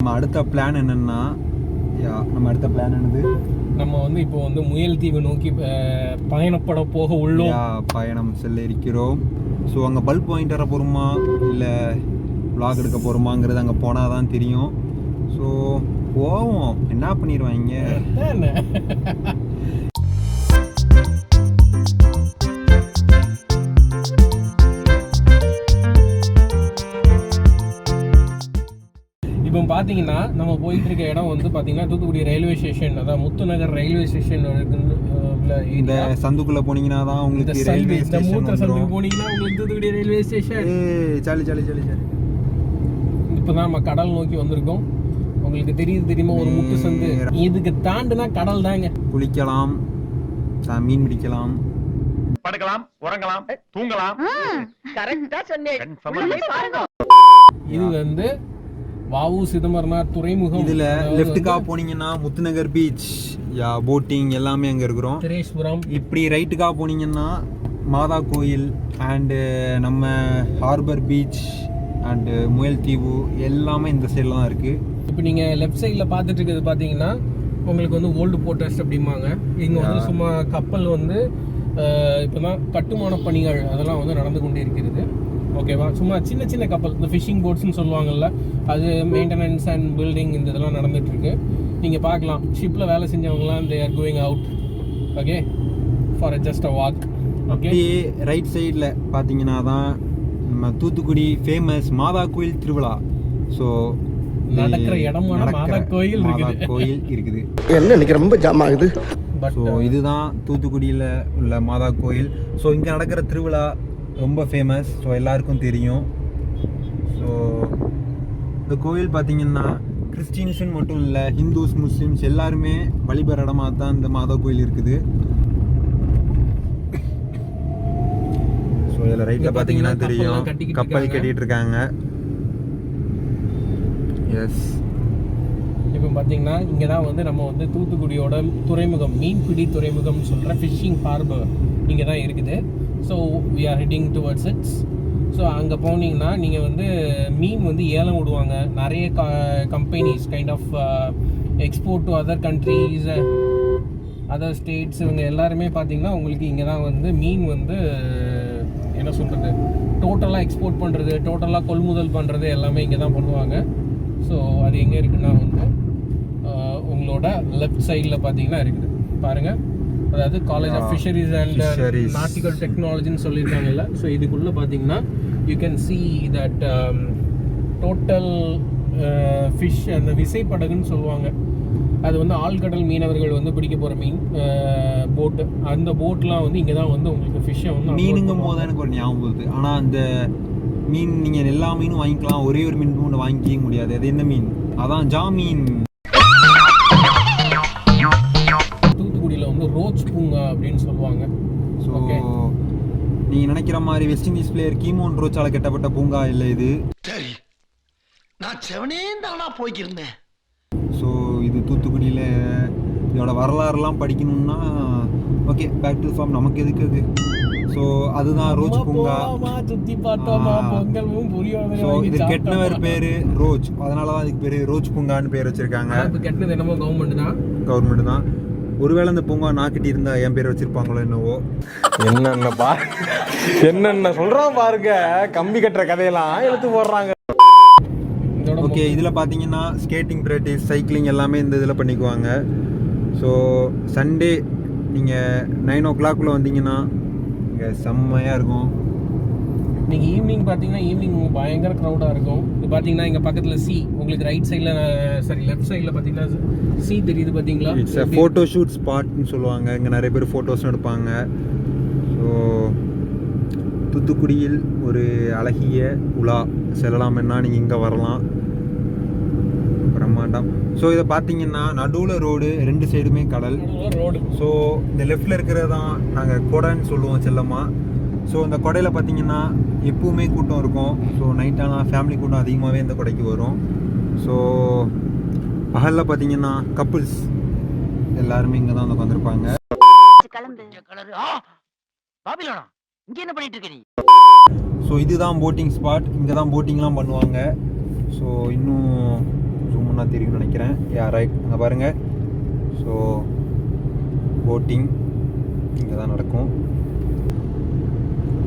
நம்ம அடுத்த பிளான் என்னன்னா நம்ம வந்து இப்போ வந்து முயல் தீவு நோக்கி பயணப்பட போக உள்ளோம். பயணம் செல்ல இருக்கிறோம். ஸோ அங்கே பல்ப் வாங்கிட்டு வர போகிறோமா இல்லை vlog எடுக்க போகிறோமாங்கிறது அங்கே போனால் தான் தெரியும். ஸோ போவோம், என்ன பண்ணிடுவாங்க. இப்போ பார்த்தீங்கன்னா நம்ம போயிட்டு இருக்க இடம் வந்து பார்த்தீங்கன்னா தூத்துக்குடி ரயில்வே ஸ்டேஷன், அதான் முத்துநகர் ரயில்வே ஸ்டேஷன். இந்த சந்துக்குள்ள போனீங்கன்னா தான் உங்களுக்கு ரயில்வே ஸ்டேஷன் சந்துக்கு போனீங்கன்னா உங்களுக்கு தூத்துக்குடி ரயில்வே ஸ்டேஷன். சாலி இப்போ தான் நம்ம கடல் நோக்கி வந்திருக்கோம். உங்களுக்கு தெரியுமா ஒரு முட்டு சந்து, இதுக்கு தாண்டுனா கடல் தாங்க. குளிக்கலாம், மீன் பிடிக்கலாம், படுக்கலாம், உறங்கலாம், தூங்கலாம். கரெக்ட்டா சொன்னீங்க. இது வந்து வாவு சிதம்பரனார் துறைமுகம். இதுல லெஃப்ட்டுக்கா போனீங்கன்னா முத்துநகர் பீச், போட்டிங் எல்லாமே அங்க இருக்கிறோம். திரேஸ்வரம். இப்படி ரைட்டுக்கா போனீங்கன்னா மாதா கோயில் அண்டு நம்ம ஹார்பர் பீச் அண்டு முயல் தீவு எல்லாமே இந்த சைடில் தான் இருக்கு. இப்போ நீங்க லெஃப்ட் சைடில் பார்த்துட்டு இருக்கிறது பார்த்தீங்கன்னா உங்களுக்கு வந்து ஓல்டு போர்ட்டஸ்ட் அப்படிம்பாங்க. இங்கே வந்து சும்மா கப்பல் வந்து இப்போ தான் கட்டுமான பணிகள் அதெல்லாம் வந்து நடந்து கொண்டே இருக்கிறது. ஓகேவா, சும்மா சின்ன சின்ன கப்பல், இந்த ஃபிஷிங் போட்ஸ்ன்னு சொல்லுவாங்கல்ல, அது மெயின்டெனன்ஸ் அண்ட் பில்டிங் இந்த இதெல்லாம் நடந்துட்டு இருக்கு. நீங்கள் பார்க்கலாம், ஷிப்பில் வேலை செஞ்சவங்கலாம் they are going out. Okay, for just a walk. Okay, right சைடில் பார்த்தீங்கன்னா தான் நம்ம தூத்துக்குடி ஃபேமஸ் மாதா கோயில் திருவிழா. ஸோ நடக்கிற இடமான மாதா கோயில் இருக்குது. என்ன இன்னைக்கு ரொம்ப ஜாம் ஆகுது. ஸோ இதுதான் தூத்துக்குடியில் உள்ள மாதா கோயில். ஸோ இங்கே நடக்கிற திருவிழா ரொம்ப ஃபேமஸ், ஸோ எல்லாருக்கும் தெரியும். ஸோ இந்த கோயில் பார்த்தீங்கன்னா கிறிஸ்டின்ஸுன்னு மட்டும் இல்லை, ஹிந்துஸ் முஸ்லீம்ஸ் எல்லாருமே வழிபடுற இடமா தான் இந்த மாதா கோயில் இருக்குது. ஸோ இதில் ரைட்டில் பார்த்தீங்கன்னா தெரியும், கப்பல் கட்டிட்டு இருக்காங்க. எஸ், இப்போ பார்த்தீங்கன்னா இங்கே தான் வந்து நம்ம வந்து தூத்துக்குடியோட துறைமுகம், மீன்பிடி துறைமுகம்னு சொல்கிற ஃபிஷிங் ஹார்பர் இங்கே தான் இருக்குது. So we are heading towards its. So அங்கே போனீங்கன்னா நீங்கள் வந்து மீன் வந்து ஏலம் விடுவாங்க. நிறைய companies kind of export to other countries, other states, இவங்க எல்லாருமே பார்த்தீங்கன்னா உங்களுக்கு இங்கே தான் வந்து மீன் வந்து என்ன சொல்கிறது, டோட்டலாக எக்ஸ்போர்ட் பண்ணுறது, டோட்டலாக கொள்முதல் பண்ணுறது எல்லாமே இங்கே தான் பண்ணுவாங்க. ஸோ அது எங்கே இருக்குன்னா வந்து உங்களோட லெஃப்ட் சைடில் பார்த்தீங்கன்னா இருக்குது பாருங்கள். அதாவது college of fisheries and nautical டெக்னாலஜின்னு சொல்லியிருக்காங்கல்ல. ஸோ இதுக்குள்ளே பார்த்தீங்கன்னா you can see that total fish, அந்த விசைப்படகுன்னு சொல்லுவாங்க, அது வந்து ஆழ்கடல் மீனவர்கள் வந்து பிடிக்க போகிற மீன் போட்டு, அந்த போட்லாம் வந்து இங்கே தான் வந்து உங்களுக்கு ஃபிஷ்ஷை வந்து மீனுங்கும் போது எனக்கு ஒரு ஞாபகம் போகுது. ஆனால் அந்த மீன் நீங்கள் எல்லா மீனும் வாங்கிக்கலாம், ஒரே ஒரு மீன் ஒன்று வாங்கிக்க முடியாது. அது என்ன மீன்? அதான் ஜாமீன். தூத்துக்குடியில் வந்து ரோச் பூங்கா அப்படின்னு சொல்லுவாங்க. ஸோ நீங்கள் நினைக்கிற மாதிரி வெஸ்ட் இண்டீஸ் பிளேயர் கீமோன் ரோச்சால் கட்டப்பட்ட பூங்கா இல்லை இது. சரி, நான் செவனே தானா போய்க்கிருந்தேன். ஸோ இது தூத்துக்குடியில் இதோட வரலாறுலாம் படிக்கணும்னா ஓகே, பேக் டு ஃபார்ம், நமக்கு எதுக்கு அது. ஸோ அதுதான் ரோச் பூங்கா. சுற்றி பார்த்தோமா, பொங்கலும் புரியும். ஸோ இது கெட்டவர் பேர் ரோச், அதனால தான் இதுக்கு பேர் ரோச் பூங்கான்னு பேர் வச்சிருக்காங்க. இப்போ கெட்டது என்னமோ கவர்மெண்ட் தான். ஒருவேளை இந்த பூங்கா நான் கட்டி இருந்தா என் பேர் வச்சிருப்பாங்களோ என்னவோ. என்னென்ன சொல்றான் பாருங்க, கம்பி கட்டுற கதையெல்லாம் எடுத்து போடுறாங்க. ஓகே, இதில் பார்த்தீங்கன்னா ஸ்கேட்டிங் ப்ராக்டிஸ், சைக்கிளிங் எல்லாமே இந்த இதில் பண்ணிக்குவாங்க. ஸோ சண்டே நீங்கள் 9 o'clock வந்தீங்கன்னா இங்கே செம்மையாக இருக்கும். நீங்கள் ஈவினிங் பார்த்தீங்கன்னா ஈவினிங் பயங்கர க்ரௌடாக இருக்கும். இது பார்த்தீங்கன்னா இங்கே பக்கத்தில் சி, உங்களுக்கு ரைட் சைடில், சரி லெஃப்ட் சைடில் பார்த்தீங்கன்னா சி தெரியுது பார்த்தீங்களா. இட்ஸ் ஃபோட்டோ ஷூட் ஸ்பாட்னு சொல்லுவாங்க. இங்கே நிறைய பேர் ஃபோட்டோஸும் எடுப்பாங்க. ஸோ தூத்துக்குடியில் ஒரு அழகிய உலா செல்லலாம்னா நீங்கள் இங்கே வரலாம், பிரம்மாண்டம். ஸோ இதை பார்த்தீங்கன்னா நடுவில் ரோடு, 2 சைடுமே கடல் ரோடு. ஸோ இந்த லெஃப்டில் இருக்கிறது தான் நாங்கள் கொடைன்னு சொல்லுவோம் செல்லமாக. ஸோ இந்த கொடையில் பார்த்தீங்கன்னா எப்பவுமே கூட்டம் இருக்கும். ஸோ நைட்டானால் ஃபேமிலி கூட்டம் அதிகமாகவே இந்த கொடைக்கு வரும். ஸோ பகலில் பார்த்தீங்கன்னா கப்புள்ஸ் எல்லாருமே இங்கே தான் வந்து உட்காந்துருப்பாங்க. ஸோ இதுதான் போட்டிங் ஸ்பாட், இங்கே தான் போட்டிங்லாம் பண்ணுவாங்க. ஸோ இன்னும் சொன்னா தெரியும்னு நினைக்கிறேன். ரைட் அங்கே பாருங்கள். ஸோ போட்டிங் இங்கே தான் நடக்கும்.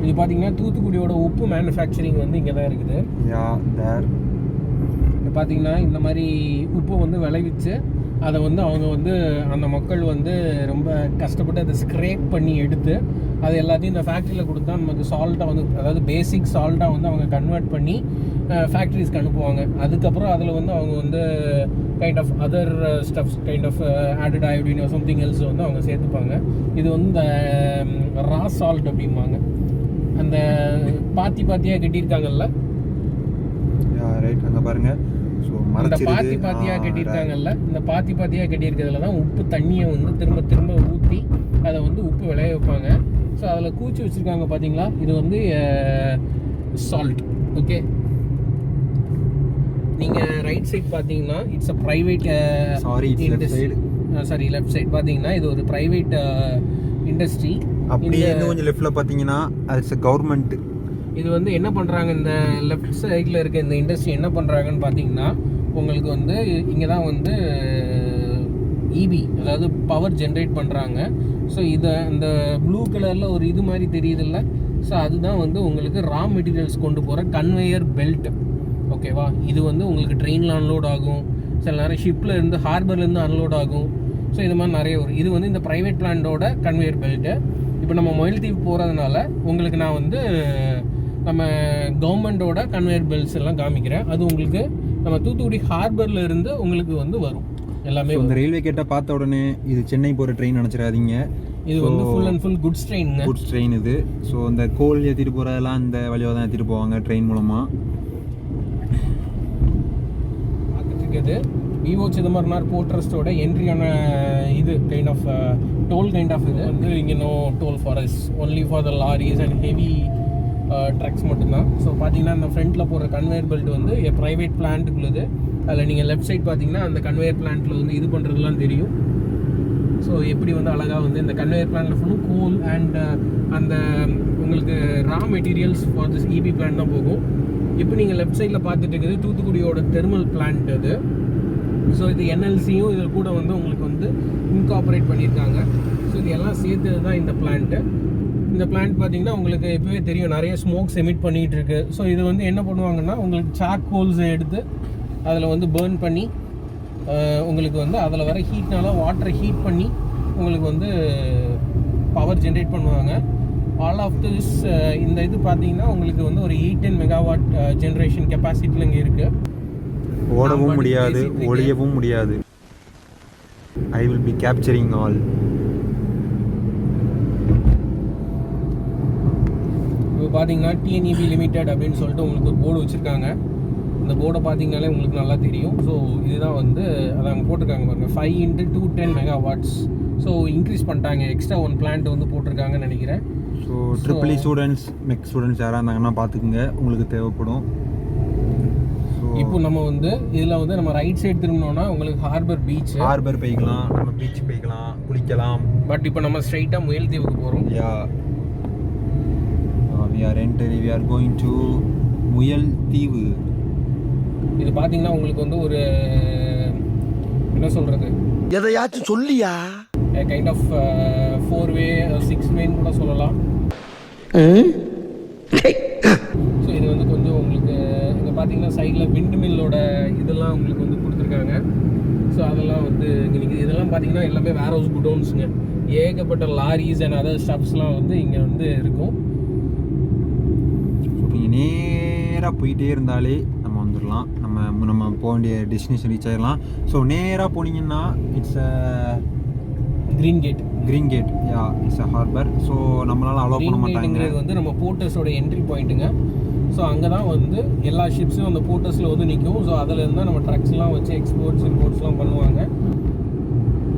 இது பார்த்தீங்கன்னா தூத்துக்குடியோட உப்பு மேனுஃபேக்சரிங் வந்து இங்கே தான் இருக்குது. தேர் பார்த்தீங்கன்னா இந்த மாதிரி உப்பை வந்து விளைவிச்சு அதை வந்து அவங்க வந்து அந்த மக்கள் வந்து ரொம்ப கஷ்டப்பட்டு அதை ஸ்க்ரேப் பண்ணி எடுத்து அது எல்லாத்தையும் இந்த ஃபேக்ட்ரியில் கொடுத்தா நமக்கு சால்ட்டாக வந்து, அதாவது பேசிக் சால்ட்டாக வந்து அவங்க கன்வெர்ட் பண்ணி ஃபேக்ட்ரிஸ்க்கு அனுப்புவாங்க. அதுக்கப்புறம் அதில் வந்து அவங்க வந்து kind of other stuffs, kind of added iodine something else வந்து அவங்க சேர்த்துப்பாங்க. இது வந்து இந்த ரா சால்ட் அப்படிம்பாங்க. அந்த பாத்தியாக கட்டியிருக்காங்கல்ல, ரைட் அங்கே பாருங்கள். ஸோ இந்த பாத்தியாக கட்டியிருக்காங்கல்ல, இந்த பாத்தியாக கட்டியிருக்கிறதுல தான் உப்பு தண்ணியை வந்து திரும்ப திரும்ப ஊற்றி அதை வந்து உப்பு விளைய வைப்பாங்க. ஸோ அதில் கூச்சி வச்சுருக்காங்க பார்த்தீங்களா, இது வந்து சால்ட். ஓகே, நீங்கள் ரைட் சைட் பார்த்தீங்கன்னா it's a private left side பார்த்தீங்கன்னா இது ஒரு ப்ரைவேட் இண்டஸ்ட்ரி. அப்படியே கொஞ்சம் லெஃப்டில் பார்த்தீங்கன்னா அது கவர்மெண்ட். இது வந்து என்ன பண்ணுறாங்க, இந்த லெஃப்ட் சைடில் இருக்க இந்த இண்டஸ்ட்ரி என்ன பண்ணுறாங்கன்னு பார்த்தீங்கன்னா உங்களுக்கு வந்து இங்கே தான் வந்து இபி, அதாவது பவர் ஜென்ரேட் பண்ணுறாங்க. ஸோ இதை அந்த ப்ளூ கலரில் ஒரு இது மாதிரி தெரியுதில்ல, ஸோ அதுதான் வந்து உங்களுக்கு ரா மெட்டீரியல்ஸ் கொண்டு போகிற கன்வேயர் பெல்ட். ஓகேவா, இது வந்து உங்களுக்கு ட்ரெயினில் அன்லோட் ஆகும், சில நேரம் ஷிப்பில் இருந்து ஹார்பர்லேருந்து அன்லோட் ஆகும். ஸோ இது மாதிரி நிறைய இது வந்து இந்த ப்ரைவேட் பிளான்டோட கன்வேயர் பெல்ட்டு. இப்போ நம்ம மொயில்தீவு போகிறதுனால உங்களுக்கு நான் வந்து நம்ம கவர்மெண்ட்டோட கன்வேயர் பெல்ட்ஸ் எல்லாம் காமிக்கிறேன். அது உங்களுக்கு நம்ம தூத்துக்குடி ஹார்பரில் இருந்து உங்களுக்கு வந்து வரும் எல்லாமே. இந்த ரயில்வே கேட்டால் பார்த்த உடனே இது சென்னை போகிற ட்ரெயின் நினச்சிடாதீங்க. இது வந்து ஃபுல் அண்ட் ஃபுல் குட்ஸ் ட்ரெயினுங்க. குட்ஸ் ட்ரெயின் இது. ஸோ இந்த கோல் ஏற்றிட்டு போகிறதெல்லாம் இந்த வழியாக தான் ஏற்றிட்டு போவாங்க ட்ரெயின் மூலமாக. பார்த்துட்டு இருக்குது விவோ சிதம்பரனார் போர்ட் ட்ரஸ்டோட என்ட்ரியான இது kind of toll kind of இது வந்து இங்கே no toll for us, only for the lorries and heavy trucks மட்டும்தான். ஸோ பார்த்தீங்கன்னா இந்த ஃப்ரண்ட்டில் போகிற கன்வேயர் பெல்ட் வந்து ப்ரைவேட் பிளான்ட்டுக்குள்ளது. அதில் நீங்கள் லெஃப்ட் சைட் பார்த்தீங்கன்னா அந்த கன்வேயர் பிளான்ட்டில் வந்து இது பண்ணுறதுலாம் தெரியும். ஸோ எப்படி வந்து அழகாக வந்து இந்த கன்வேயர் பிளான்ட்டில் ஃபுல்லும் கோல் அண்ட் அந்த உங்களுக்கு raw materials for this EB plan தான் போகும். இப்போ நீங்கள் லெஃப்ட் சைடில் பார்த்துட்டு இருக்குது தூத்துக்குடியோட தெர்மல் பிளான்ட் அது. ஸோ இது என்எல்சியும் இதில் கூட வந்து உங்களுக்கு வந்து இன்கார்பரேட் பண்ணியிருக்காங்க. ஸோ இது எல்லாம் சேர்த்தது தான் இந்த பிளான்ட்டு. இந்த பிளான்ட் பார்த்தீங்கன்னா உங்களுக்கு எப்போவே தெரியும் நிறைய ஸ்மோக்ஸ் எமிட் பண்ணிகிட்டு இருக்கு. ஸோ இது வந்து என்ன பண்ணுவாங்கன்னா உங்களுக்கு சாக் ஹோல்ஸை எடுத்து அதில் வந்து பேர்ன் பண்ணி உங்களுக்கு வந்து அதில் வர ஹீட்னால வாட்டரை ஹீட் பண்ணி உங்களுக்கு வந்து பவர் ஜென்ரேட் பண்ணுவாங்க. ஆல் ஆஃப் திஸ் இந்த இது பார்த்தீங்கன்னா உங்களுக்கு வந்து ஒரு 810 மெகாவாட் ஜென்ரேஷன் கெப்பாசிட்டியில் இங்கே இருக்குது. ஓடவும் முடியாது, ஒளியவும் முடியாது. I will be capturing all. இப்போ பார்த்தீங்கன்னா டிஎன்இபி லிமிடெட் அப்படின்னு சொல்லிட்டு உங்களுக்கு ஒரு போர்டு வச்சுருக்காங்க. இந்த போர்டை பார்த்தீங்கனாலே உங்களுக்கு நல்லா தெரியும். ஸோ இதுதான் வந்து அதை அங்கே போட்டிருக்காங்க பாருங்கள், 5 × 210 மெகாவாட்ஸ். ஸோ இன்க்ரீஸ் பண்ணிட்டாங்க, எக்ஸ்ட்ரா 1 பிளான்ட் வந்து போட்டிருக்காங்கன்னு நினைக்கிறேன். ஸோ ட்ரிபிள் ஸ்டூடெண்ட்ஸ் மெக் ஸ்டூடெண்ட்ஸ் யாராக இருந்தாங்கன்னா பார்த்துக்குங்க, உங்களுக்கு தேவைப்படும். இப்போ நம்ம வந்து இதில் வந்து நம்ம ரைட் சைடு திரும்பினோம்னா உங்களுக்கு ஹார்பர் போய்க்கலாம், நம்ம பீச் போய்க்கலாம், குளிக்கலாம். பட் இப்போ நம்ம ஸ்ட்ரைட்டாக முயல்தீவுக்கு போகிறோம். we are going to முயல்தீவு. இது பார்த்தீங்கன்னா உங்களுக்கு வந்து ஒரு என்ன சொல்கிறது, எதையாச்சும் சொல்லியா, கைண்ட் ஆஃப் 4-வே 6-வேன்னு கூட சொல்லலாம். ஸோ இது வந்து கொஞ்சம் உங்களுக்கு இங்கே பார்த்தீங்கன்னா சைடில் விண்ட் மில்லோட இதெல்லாம் உங்களுக்கு வந்து கொடுத்துருக்காங்க. ஸோ அதெல்லாம் வந்து இங்கே நீங்கள் இதெல்லாம் பார்த்தீங்கன்னா எல்லாமே வேர் ஹவுஸ் குடோன்ஸுங்க. ஏகப்பட்ட லாரிஸ் அண்ட் அதர் ஸ்டப்ஸ்லாம் வந்து இங்கே வந்து இருக்கும். நீங்கள் நேராக போயிட்டே இருந்தாலே நம்ம வந்துடலாம், நம்ம போக வேண்டிய டெஸ்டினேஷன் ரீச் ஆகிடலாம். ஸோ நேராக போனீங்கன்னா it's green gate. It's a harbour. So நம்மளால் அலோவ் பண்ண மாட்டாங்க. வந்து நம்ம போர்ட்டர்ஸோட என்ட்ரி பாயிண்ட்டுங்க. ஸோ அங்கே தான் வந்து எல்லா ஷிப்ஸும் அந்த போர்ட்டர்ஸில் வந்து நிற்கும். ஸோ அதில் இருந்தால் நம்ம ட்ரக்ஸ்லாம் வச்சு எக்ஸ்போர்ட்ஸ் இம்போர்ட்ஸ்லாம் பண்ணுவாங்க.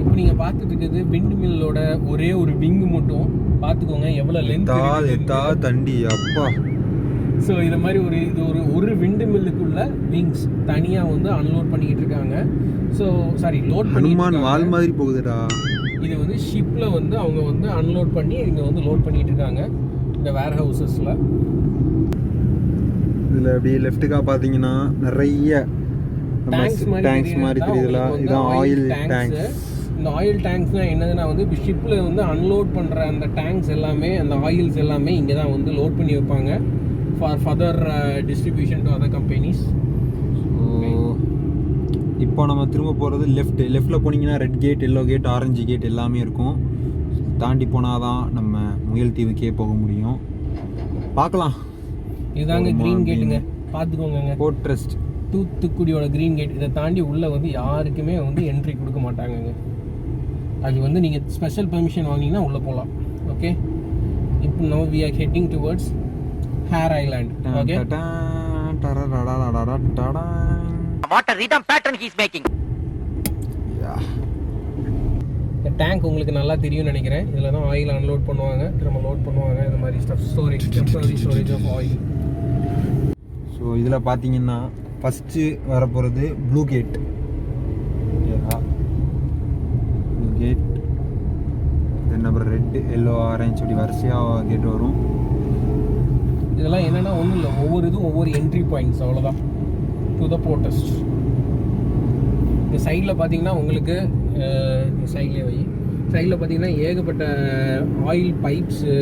இப்போ நீங்கள் பார்த்துட்டு இருக்குது விண்ட் மில்லோட ஒரே ஒரு விங்கு மட்டும் பார்த்துக்கோங்க எவ்வளோ லென்த் தண்டி அப்பா. ஸோ இது மாதிரி ஒரு விண்டு மில்லுக்குள்ள விங்ஸ் தனியாக வந்து அன்லோட் பண்ணிக்கிட்டு இருக்காங்க. ஸோ சாரி லோட் ஹனுமான் வால் மாதிரி போகுதுடா. இது வந்து ஷிப்பில் வந்து அவங்க வந்து அன்லோட் பண்ணி இங்கே வந்து லோட் பண்ணிகிட்டு இருக்காங்க இந்த வேர் ஹவுசஸில். இதில் அப்படியே லெஃப்ட்டுக்காக பார்த்தீங்கன்னா நிறைய டேங்க்ஸ் மாதிரி டேங்க்ஸ் மாதிரி தெரியல. இதான் ஆயில் டேங்க்ஸ். இந்த ஆயில் டேங்க்ஸ்னால் என்னதுன்னா வந்து இப்போ ஷிப்பில் வந்து அன்லோட் பண்ணுற அந்த டேங்க்ஸ் எல்லாமே, அந்த ஆயில்ஸ் எல்லாமே இங்கே தான் வந்து லோட் பண்ணி வைப்பாங்க for further distribution to other companies. இப்போ நம்ம திரும்ப போகிறது லெஃப்ட்டில் போனீங்கன்னா red gate, yellow gate, orange gate எல்லாமே இருக்கும். தாண்டி போனால் தான் நம்ம முயல் தீவுக்கே போக முடியும். பார்க்கலாம். இதுதாங்க க்ரீன் கேட்டுங்க, பார்த்துக்கோங்க. போர்ட் ட்ரஸ்ட் தூத்துக்குடியோட க்ரீன் கேட். இதை தாண்டி உள்ளே வந்து யாருக்குமே வந்து என்ட்ரி கொடுக்க மாட்டாங்கங்க. அது வந்து நீங்கள் ஸ்பெஷல் பெர்மிஷன் வாங்கினீங்கன்னா உள்ளே போகலாம். ஓகே, இப்போ now we are heading towards hare island. Okay, What a rhythm pattern he is making. இந்த டேங்க் உங்களுக்கு நல்லா தெரியும்னு நினைக்கிறேன். இதில் தான் ஆயில் அன்லோட் பண்ணுவாங்க, திரும்ப லோட் பண்ணுவாங்க. இந்த மாதிரி stuff storage, temporary storage of oil. So இதில் பார்த்தீங்கன்னா ஃபஸ்ட்டு வரப்போகிறது blue gate. Blue gate, then அப்புறம் ரெட்டு, எல்லோ, ஆரஞ்சு அப்படி வரிசையாக கேட் வரும். இதெல்லாம் என்னென்னா ஒன்றும் இல்லை, ஒவ்வொரு இதுவும் ஒவ்வொரு என்ட்ரி பாயிண்ட்ஸ், அவ்வளோதான் டு த போர்ட்டஸ்ட். இந்த சைடில் பார்த்தீங்கன்னா உங்களுக்கு சைட்லேயே சைடில் பார்த்தீங்கன்னா ஏகப்பட்ட ஆயில் பைப்ஸு,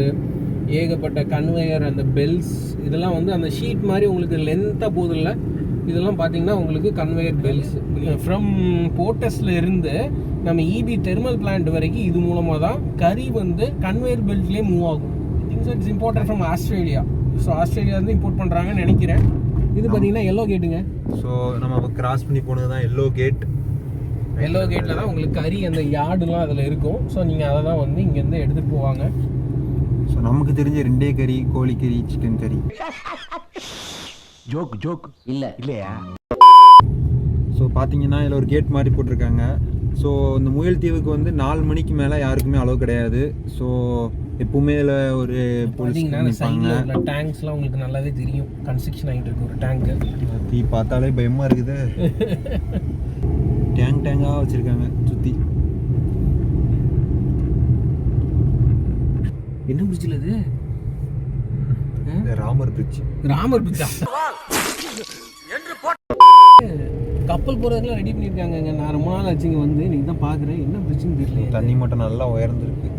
ஏகப்பட்ட கன்வேயர், அந்த பெல்ஸ், இதெல்லாம் வந்து அந்த ஷீட் மாதிரி உங்களுக்கு லென்த்தாக போதில்ல. இதெல்லாம் பார்த்தீங்கன்னா உங்களுக்கு கன்வேயர் பெல்ஸ். ஃப்ரம் போர்ட்டஸில் இருந்து நம்ம இபி தெர்மல் பிளான்ட் வரைக்கும் இது மூலமாக தான் கறி வந்து கன்வேயர் பெல்ட்லேயே மூவ் ஆகும். Things it's imported from Australia. So Australia வந்து இம்போர்ட் பண்ணுறாங்கன்னு நினைக்கிறேன். இது பார்த்தீங்கன்னா எல்லோ கேட்டுங்க. ஸோ நம்ம கிராஸ் பண்ணி போனது தான் எல்லோ கேட். எல்லோ கேட்டில் தான் உங்களுக்கு கறி, அந்த யார்டுலாம் அதில் இருக்கும். ஸோ நீங்கள் அதை தான் வந்து இங்கேருந்து எடுத்துகிட்டு போவாங்க. ஸோ நமக்கு தெரிஞ்ச 2 கறி, கோழிக்கறி, சிக்கன் கறி. ஜோக் இல்லையா? ஸோ பார்த்தீங்கன்னா இதில் ஒரு கேட் மாதிரி போட்டிருக்காங்க. ஸோ இந்த முயல் தீவுக்கு வந்து 4 மணிக்கு மேலே யாருக்குமே அளவு கிடையாது. ஸோ எப்பவுமே இதில் ஒரு பார்த்தீங்கன்னா சைடில் டேங்க்ஸ்லாம் உங்களுக்கு நல்லாவே தெரியும். கன்ஸ்ட்ரக்ஷன் ஆகிட்டு இருக்கு ஒரு டேங்க்கு. தீ பார்த்தாலே பயமாக இருக்குது. டேங்காக வச்சுருக்காங்க சுற்றி. என்ன பிரிட்ஜில் அது? ராமர் பிரிட்ஜ். ராமர் பிரிட்ஜா? கப்பல் போகிறதுலாம் ரெடி பண்ணியிருக்காங்க. நான் ரொம்ப நாள் ஆச்சுங்க வந்து, நீங்கள் தான் பார்க்குறேன். என்ன பிரிட்ஜுன்னு தெரியல. தண்ணி மட்டும் நல்லா உயர்ந்துருக்கு.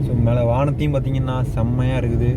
ஸோ மேலே வானத்தையும் பார்த்தீங்கன்னா செம்மையாக இருக்குது.